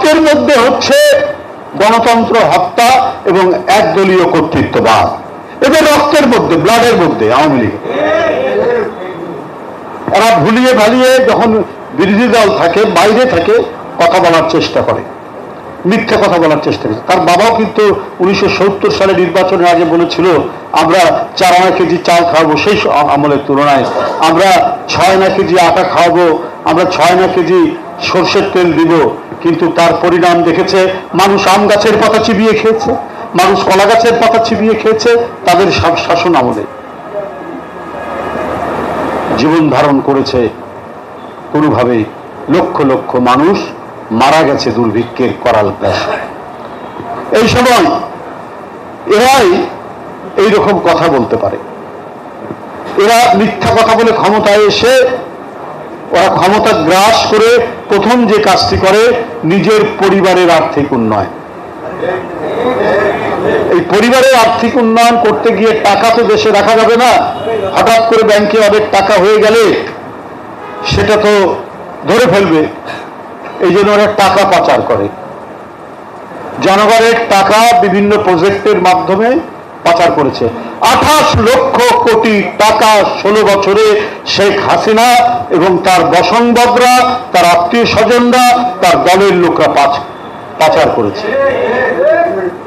রক্তের মধ্যে হচ্ছে গণতন্ত্র হত্যা এবং একদলীয় কর্তৃত্ববাদ। এদের রক্তের মধ্যে, ব্লাডের মধ্যে আওয়ামী লীগ। এরা ভুলিয়ে ভালিয়ে যখন বিরোধী দল থাকে, বাইরে থেকে কথা বলার চেষ্টা করে, মিথ্যা কথা বলার চেষ্টা করে। তার বাবাও কিন্তু 1970 সালে নির্বাচনের আগে বলেছিল আমরা 4 আনা কেজি চাল খাওয়াবো, সেই আমলের তুলনায় আমরা 6 আনা কেজি আটা খাওয়াবো, আমরা 6 আনা কেজি সরষের তেল দিব। কিন্তু তার পরিণাম দেখেছে, মানুষ আম গাছের পাতা চিবিয়ে খেয়েছে, মানুষ কলা গাছের পাতা চিবিয়ে খেয়েছে তাদের শাসন আমলে। জীবন ধারণ করেছে কোনোভাবে লক্ষ লক্ষ মানুষ মারা গেছে দুর্ভিক্ষের করাল গ্রাসে। এই সময় এরাই এইরকম কথা বলতে পারে। এরা মিথ্যা কথা বলে ক্ষমতায় এসে ওরা ক্ষমতা গ্রাস করে প্রথম যে কাজটি করে নিজের পরিবারের আর্থিক উন্নয়ন। এই পরিবারের আর্থিক উন্নয়ন করতে গিয়ে টাকা তো দেশে রাখা যাবে না। হঠাৎ করে ব্যাংকে অনেক টাকা হয়ে গেলে সেটা তো ধরে ফেলবে, এই জন্য ওরা টাকা পাচার করে। জনগণের টাকা বিভিন্ন প্রজেক্টের মাধ্যমে পাচার করেছে। 28 লক্ষ কোটি টাকা 16 বছরে শেখ হাসিনা এবং তার বসংবদরা, তার আত্মীয় স্বজনরা, তার দলের লোকরা পাচার করেছে।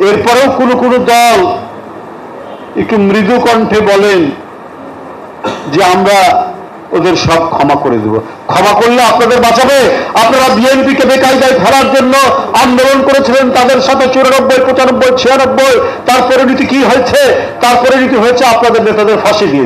এরপরেও কোনো কোনো দল একটু মৃদু কণ্ঠে বলেন যে আমরা ওদের সব ক্ষমা করে দেব। ক্ষমা করলে আপনাদের বাঁচাবে? আপনারা বিএনপিকে বেকায়দায় ফেলার জন্য আন্দোলন করেছিলেন, তাদের সাথে 94, 95, 96। তার পরিণতি কি হয়েছে? তার পরিণতি হয়েছে আপনাদের নেতাদের ফাঁসি দিয়ে